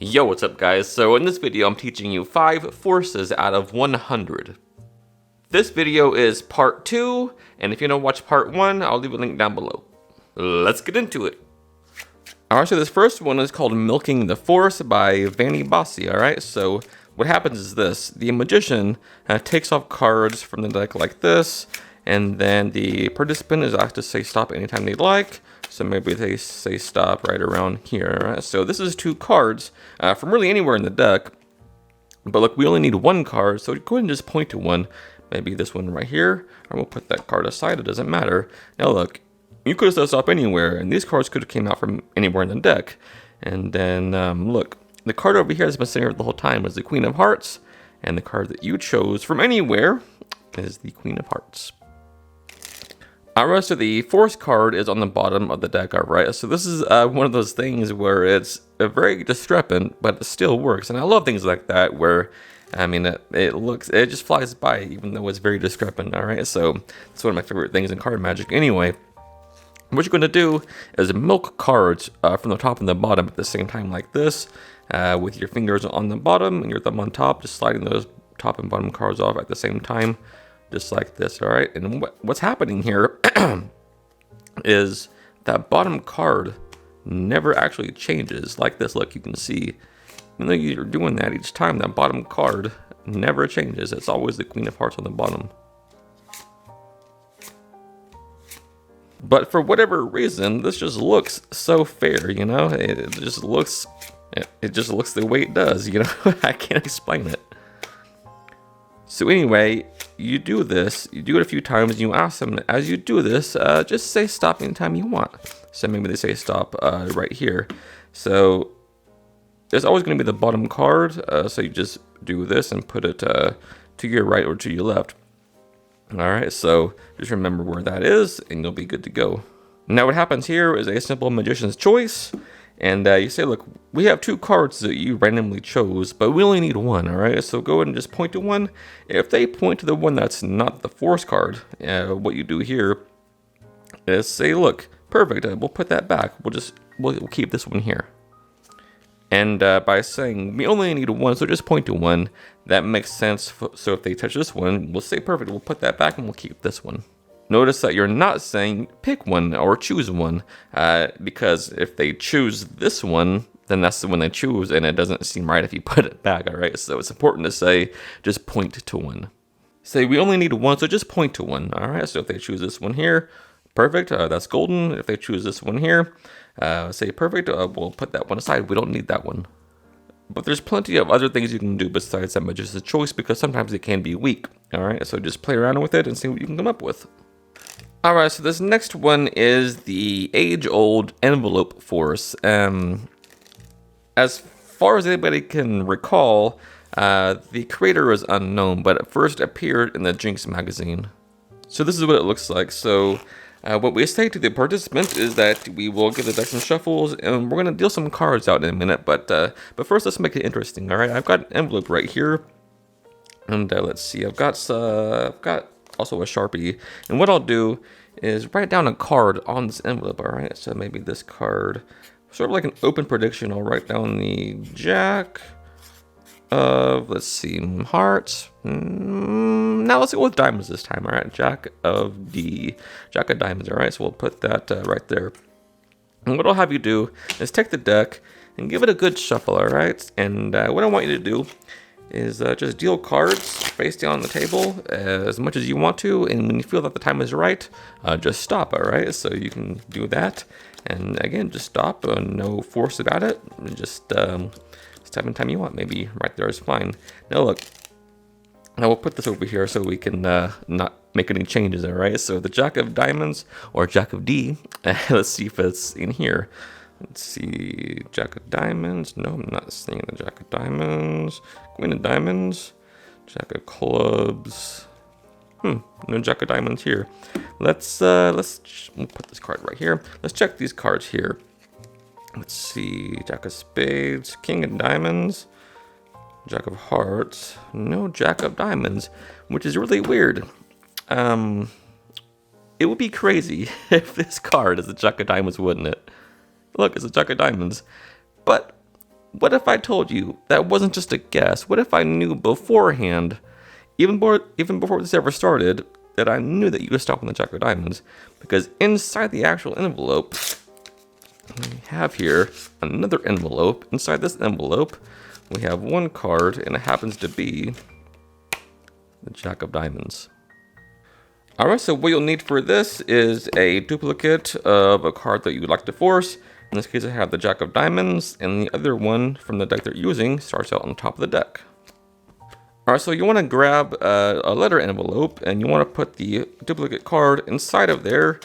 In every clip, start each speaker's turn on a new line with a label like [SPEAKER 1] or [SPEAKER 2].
[SPEAKER 1] Yo, what's up guys? So in this video I'm teaching you 5 forces out of 100. This video is part 2, and if you don't watch part 1, I'll leave a link down below. Let's get into it. Alright, so this first one is called Milking the Force by Vanni Bossi, alright? So what happens is this: the magician takes off cards from the deck like this, and then the participant is asked to say stop anytime they like. So maybe they say stop right around here. Right? So this is 2 cards from really anywhere in the deck. But look, we only need 1 card, so go ahead and just point to one. Maybe this one right here, or we'll put that card aside, it doesn't matter. Now look, you could have said stop anywhere, and these cards could have came out from anywhere in the deck. And then look, the card over here has been sitting here the whole time is the Queen of Hearts, and the card that you chose from anywhere is the Queen of Hearts. Alright, so the force card is on the bottom of the deck, alright? So this is one of those things where it's very discrepant, but it still works. And I love things like that where, I mean, it just flies by even though it's very discrepant, alright? So it's one of my favorite things in card magic. Anyway, what you're going to do is milk cards from the top and the bottom at the same time like this, with your fingers on the bottom and your thumb on top, just sliding those top and bottom cards off at the same time. Just like this, all right? And what's happening here is that bottom card never actually changes like this. Look, you can see, even though you're doing that each time, that bottom card never changes. It's always the Queen of Hearts on the bottom. But for whatever reason, this just looks so fair, you know? It just looks the way it does, you know? I can't explain it. So anyway, you do this, you do it a few times, and you ask them, as you do this, just say stop anytime you want. So maybe they say stop right here. So there's always going to be the bottom card, so you just do this and put it to your right or to your left. Alright, so just remember where that is, and you'll be good to go. Now what happens here is a simple magician's choice. And you say, look, we have 2 cards that you randomly chose, but we only need 1, all right? So go ahead and just point to one. If they point to the one that's not the force card, what you do here is say, look, perfect, we'll put that back. We'll keep this one here. And by saying we only need 1, so just point to one, that makes sense. So if they touch this one, we'll say, perfect, we'll put that back and we'll keep this one. Notice that you're not saying pick one or choose one, because if they choose this one, then that's the one they choose, and it doesn't seem right if you put it back, all right? So it's important to say, just point to one. Say, we only need 1, so just point to one, all right? So if they choose this one here, perfect, that's golden. If they choose this one here, say perfect, we'll put that one aside. We don't need that one. But there's plenty of other things you can do besides that magician's choice, because sometimes it can be weak, all right? So just play around with it and see what you can come up with. Alright, so this next one is the age-old envelope force. As far as anybody can recall, the creator is unknown, but it first appeared in the Jinx magazine. So this is what it looks like. So what we say to the participant is that we will give the deck some shuffles, and we're going to deal some cards out in a minute. But first, let's make it interesting. Alright, I've got an envelope right here. And let's see, I've got also a Sharpie, and what I'll do is write down a card on this envelope, all right? So maybe this card, sort of like an open prediction, I'll write down the Jack of, let's see, Hearts. Now let's go with diamonds this time, all right? Jack of diamonds, all right? So we'll put that right there. And what I'll have you do is take the deck and give it a good shuffle, all right? And what I want you to do is just deal cards face down on the table as much as you want to, and when you feel that the time is right, just stop, all right? So you can do that, and again, just stop, no force about it, just stop anytime you want, maybe right there is fine. Now look, I will put this over here so we can not make any changes, all right? So the Jack of diamonds, or Jack of D, let's see if it's in here. Let's see, Jack of diamonds. No, I'm not seeing the Jack of diamonds. Queen of diamonds. Jack of clubs. No Jack of diamonds here. We'll put this card right here. Let's check these cards here. Let's see, Jack of spades, King of diamonds, Jack of hearts. No Jack of diamonds, which is really weird. It would be crazy if this card is the Jack of diamonds, wouldn't it? Look, it's a Jack of diamonds. But what if I told you that wasn't just a guess? What if I knew beforehand, even before this ever started, that I knew that you would stop on the Jack of Diamonds? Because inside the actual envelope, we have here another envelope. Inside this envelope, we have one card, and it happens to be the Jack of Diamonds. Alright, so what you'll need for this is a duplicate of a card that you would like to force. In this case, I have the Jack of Diamonds, and the other one from the deck they're using starts out on the top of the deck. Alright, so you want to grab a letter envelope, and you want to put the duplicate card inside of there,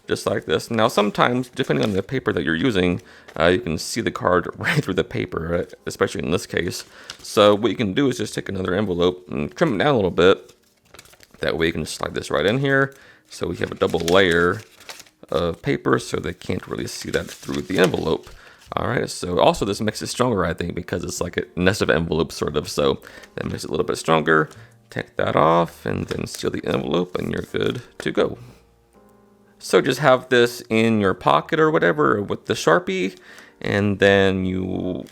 [SPEAKER 1] just like this. Now, sometimes, depending on the paper that you're using, you can see the card right through the paper, right? Especially in this case. So what you can do is just take another envelope and trim it down a little bit. That way you can just slide this right in here. So we have a double layer of paper so they can't really see that through the envelope. All right, so also this makes it stronger, I think, because it's like a nest of envelopes sort of. So that makes it a little bit stronger. Take that off and then seal the envelope and you're good to go. So just have this in your pocket or whatever with the Sharpie, and then you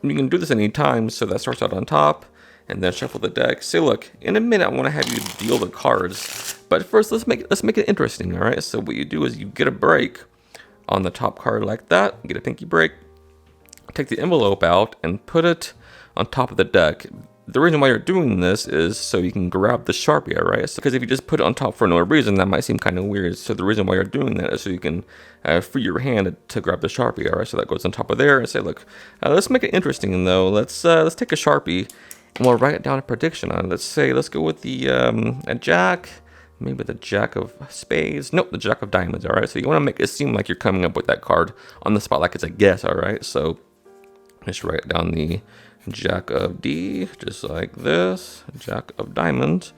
[SPEAKER 1] can do this anytime. So that starts out on top. And then shuffle the deck. Say, look, in a minute I want to have you deal the cards, but first let's make it interesting. All right. So what you do is you get a break on the top card like that. Get a pinky break. Take the envelope out and put it on top of the deck. The reason why you're doing this is so you can grab the Sharpie, all right? Because if you just put it on top for no reason, that might seem kind of weird. So the reason why you're doing that is so you can free your hand to grab the Sharpie, all right? So that goes on top of there. And say, look, let's make it interesting though. Let's take a Sharpie. And we'll write down a prediction on it. Let's go with the a Jack, maybe the Jack of Spades. Nope, the Jack of Diamonds. All right. So you want to make it seem like you're coming up with that card on the spot, like it's a guess. All right. So just write down the Jack of D, just like this. Jack of Diamonds,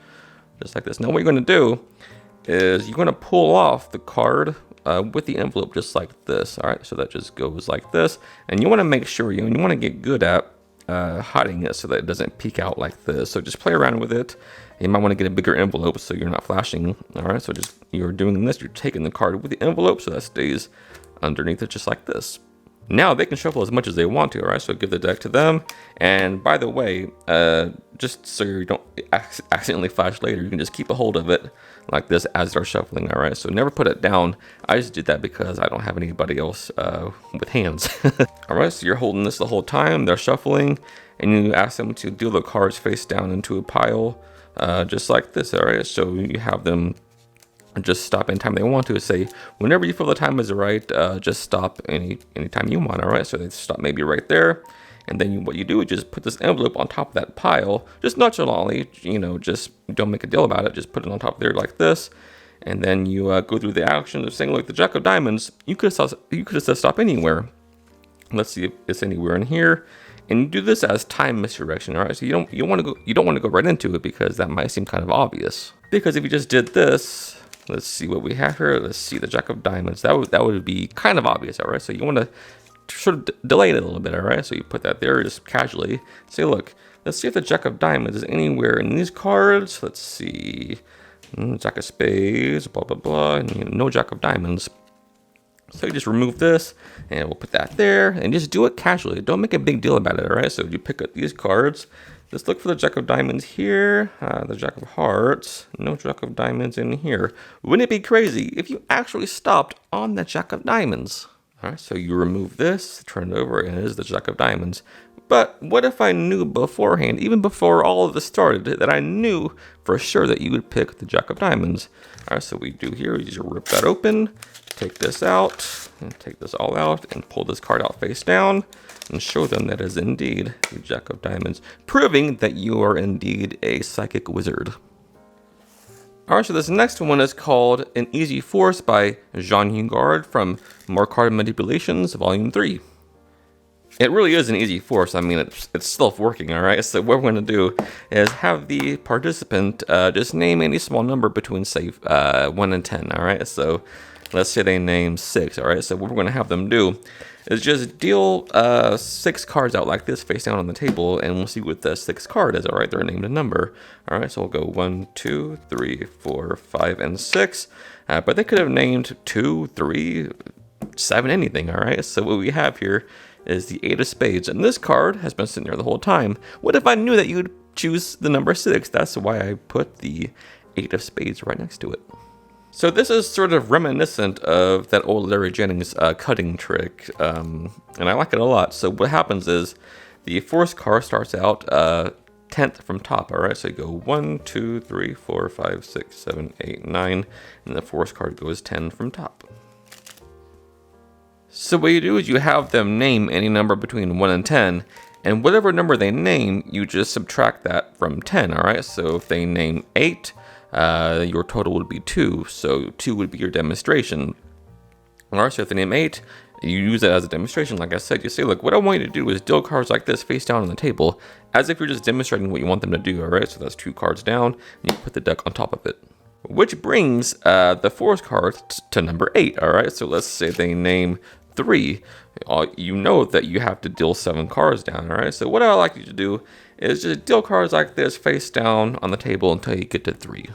[SPEAKER 1] just like this. Now what you're going to do is you're going to pull off the card with the envelope, just like this. All right. So that just goes like this, and you want to make sure you want to get good at hiding it so that it doesn't peek out like this. So just play around with it. You might want to get a bigger envelope so you're not flashing. All right, so just you're doing this. You're taking the card with the envelope so that stays underneath it just like this. Now they can shuffle as much as they want to. All right, so give the deck to them. And by the way, just so you don't accidentally flash later, you can just keep a hold of it like this as they're shuffling. All right, so never put it down. I just did that because I don't have anybody else with hands. All right, so you're holding this the whole time. They're shuffling, and you ask them to deal the cards face down into a pile, just like this. All right, so you have them just stop anytime they want to. Say whenever you feel the time is right, just stop anytime you want. All right, so they stop maybe right there, and then what you do is just put this envelope on top of that pile, just nonchalantly, just don't make a deal about it. Just put it on top there like this, and then you go through the action of saying, like the Jack of Diamonds. You could have said stop anywhere. Let's see if it's anywhere in here. And you do this as time misdirection, all right? So you don't want to go right into it because that might seem kind of obvious. Because if you just did this, let's see what we have here. Let's see the Jack of Diamonds. That would be kind of obvious, all right? So you want to sort of delay it a little bit, all right? So you put that there just casually. Say, look, let's see if the Jack of Diamonds is anywhere in these cards. Let's see. Jack of Spades, blah, blah, blah. And no Jack of Diamonds. So you just remove this, and we'll put that there, and just do it casually. Don't make a big deal about it, all right? So you pick up these cards. Just look for the Jack of Diamonds here, the Jack of Hearts. No Jack of Diamonds in here. Wouldn't it be crazy if you actually stopped on the Jack of Diamonds? All right, so you remove this, turn it over, and it is the Jack of Diamonds. But what if I knew beforehand, even before all of this started, that I knew for sure that you would pick the Jack of Diamonds? All right, so we do here, you just rip that open, take this out, and take this all out, and pull this card out face down, and show them that is indeed the Jack of Diamonds, proving that you are indeed a psychic wizard. All right, so this next one is called An Easy Force by Jean Hugard from More Card Manipulations, Volume 3. It really is an easy force. I mean, it's self-working, all right? So what we're going to do is have the participant just name any small number between, say, 1 and 10, all right? So let's say they name 6, all right? So what we're going to have them do is just deal 6 cards out like this, face down on the table, and we'll see what the 6th card is, all right? They're named a number, all right? So we'll go 1, 2, 3, 4, 5, and 6. But they could have named 2, 3, 7, anything, all right? So what we have here is the 8 of spades, and this card has been sitting there the whole time. What if I knew that you'd choose the number 6? That's why I put the 8 of spades right next to it. So this is sort of reminiscent of that old Larry Jennings cutting trick, and I like it a lot. So what happens is the force card starts out 10th from top, all right? So you go 1, 2, 3, 4, 5, 6, 7, 8, 9, and the force card goes 10 from top. So what you do is you have them name any number between 1 and 10, and whatever number they name, you just subtract that from 10, all right? So if they name 8, your total would be 2, so 2 would be your demonstration. Alright, so if they name 8, you use it as a demonstration. Like I said, you say, look, what I want you to do is deal cards like this face down on the table, as if you're just demonstrating what you want them to do, alright? So that's 2 cards down, and you put the deck on top of it. Which brings the force card to number 8, alright? So let's say they name 3. You know that you have to deal 7 cards down, alright? So what I like you to do is just deal cards like this face down on the table until you get to 3.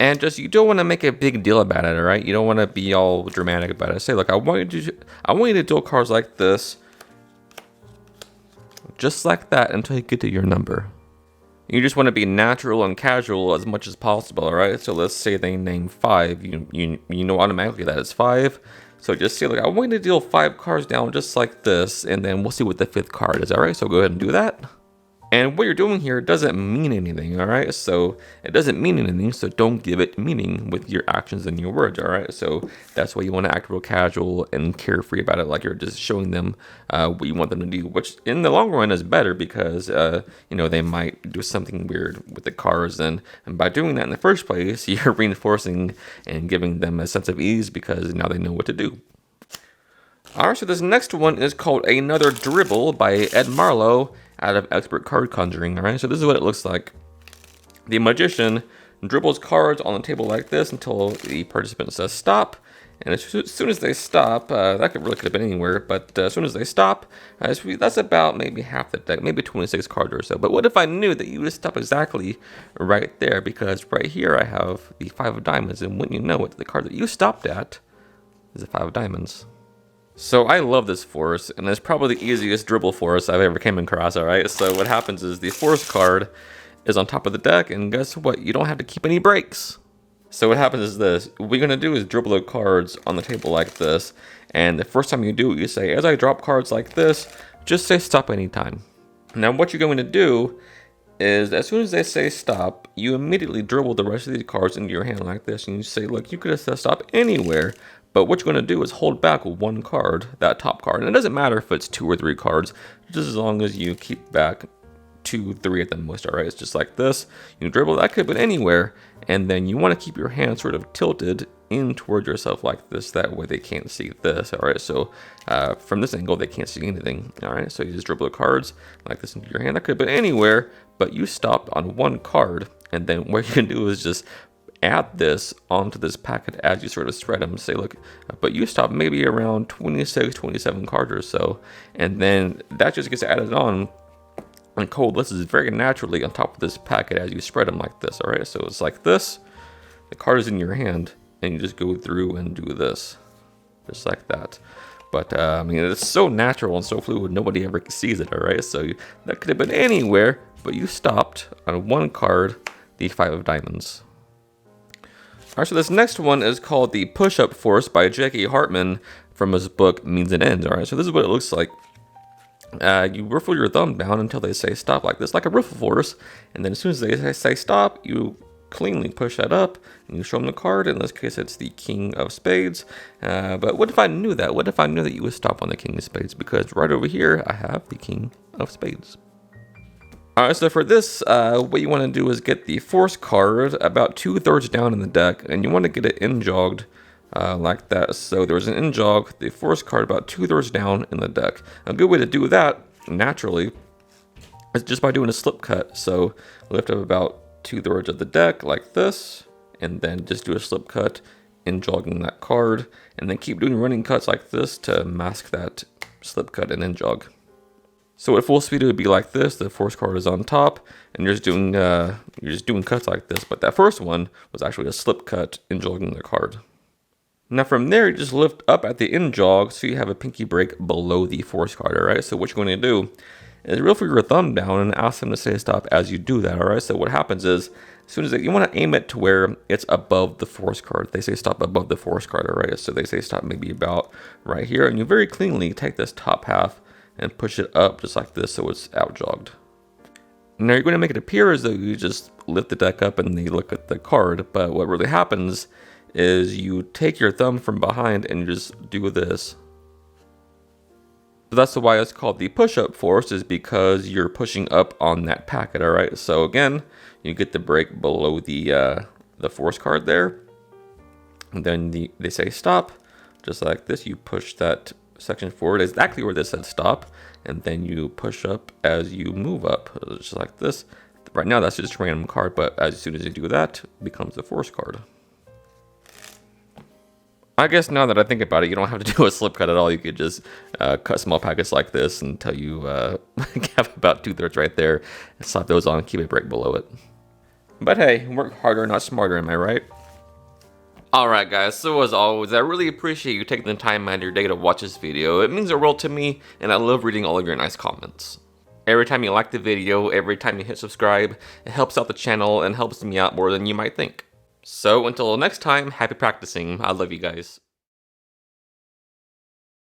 [SPEAKER 1] And just, you don't want to make a big deal about it, all right? You don't want to be all dramatic about it. Say, look, I want you to deal cards like this, just like that, until you get to your number. You just want to be natural and casual as much as possible, all right? So let's say they name 5. You know automatically that it's 5. So just say, look, I want you to deal 5 cards down just like this, and then we'll see what the 5th card is, all right? So go ahead and do that. And what you're doing here doesn't mean anything, all right? So it doesn't mean anything, so don't give it meaning with your actions and your words, all right? So that's why you want to act real casual and carefree about it, like you're just showing them what you want them to do, which in the long run is better because, you know, they might do something weird with the cards. And by doing that in the first place, you're reinforcing and giving them a sense of ease because now they know what to do. All right, so this next one is called Another Dribble by Ed Marlo out of Expert Card Conjuring, all right? So this is what it looks like. The magician dribbles cards on the table like this until the participant says stop. And as soon as they stop, that really could have been anywhere, but as soon as they stop, that's about maybe half the deck, maybe 26 cards or so. But what if I knew that you would stop exactly right there? Because right here I have the 5 of diamonds, and wouldn't you know it, the card that you stopped at is the 5 of diamonds. So I love this force, and it's probably the easiest dribble force I've ever came across, alright? So what happens is the force card is on top of the deck, and guess what? You don't have to keep any breaks. So what happens is this. What you're going to do is dribble the cards on the table like this, and the first time you do it, you say, as I drop cards like this, just say stop anytime. Now what you're going to do is, as soon as they say stop, you immediately dribble the rest of these cards into your hand like this, and you say, look, you could have said stop anywhere, but what you're going to do is hold back 1 card, that top card. And it doesn't matter if it's 2 or 3 cards, just as long as you keep back 2, 3 at the most, all right? It's just like this. You dribble, that could have been anywhere, and then you want to keep your hand sort of tilted in toward yourself like this. That way they can't see this, all right? So from this angle, they can't see anything, all right? So you just dribble the cards like this into your hand. That could have been anywhere, but you stopped on 1 card, and then what you can do is just add this onto this packet as you sort of spread them. Say, look, but you stop maybe around 26, 27 cards or so, and then that just gets added on and coalesces very naturally on top of this packet as you spread them like this, all right? So it's like this, the card is in your hand, and you just go through and do this, just like that. But, I mean, it's so natural and so fluid, nobody ever sees it, all right? So that could have been anywhere, but you stopped on 1 card, the 5 of diamonds. All right, so this next one is called the Push-Up Force by J.K. Hartman from his book Means and Ends. All right, so this is what it looks like. You riffle your thumb down until they say stop like this, like a riffle force. And then as soon as they say stop, you cleanly push that up and you show them the card. In this case, it's the King of Spades. But what if I knew that? What if I knew that you would stop on the King of Spades? Because right over here, I have the King of Spades. All right, so for this, what you want to do is get the force card about 2/3 down in the deck, and you want to get it in-jogged like that. So there's an in-jog, the force card about 2/3 down in the deck. A good way to do that, naturally, is just by doing a slip cut. So lift up about 2/3 of the deck like this, and then just do a slip cut, in-jogging that card, and then keep doing running cuts like this to mask that slip cut and in-jog. So at full speed, it would be like this. The force card is on top, and you're just doing cuts like this. But that first one was actually a slip cut in jogging the card. Now from there, you just lift up at the end jog so you have a pinky break below the force card, alright? So what you're going to do is roll your thumb down and ask them to say stop as you do that, alright? So what happens is, as soon as you want to aim it to where it's above the force card. They say stop above the force card, alright? So they say stop maybe about right here, and you very cleanly take this top half and push it up just like this so it's out jogged. Now you're going to make it appear as though you just lift the deck up and you look at the card, but what really happens is you take your thumb from behind and you just do this. So that's why it's called the push-up force, is because you're pushing up on that packet, alright? So again, you get the break below the force card there. And then they say stop, just like this. You push that section forward exactly where this said stop, and then you push up as you move up, just like this. Right now that's just a random card, but as soon as you do that, it becomes a force card. I guess now that I think about it, you don't have to do a slip cut at all. You could just cut small packets like this until you have about 2/3 right there, and slap those on and keep a break below it. But hey, work harder, not smarter, am I right? Alright guys, so as always, I really appreciate you taking the time out of your day to watch this video. It means the world to me, and I love reading all of your nice comments. Every time you like the video, every time you hit subscribe, it helps out the channel and helps me out more than you might think. So until next time, happy practicing. I love you guys.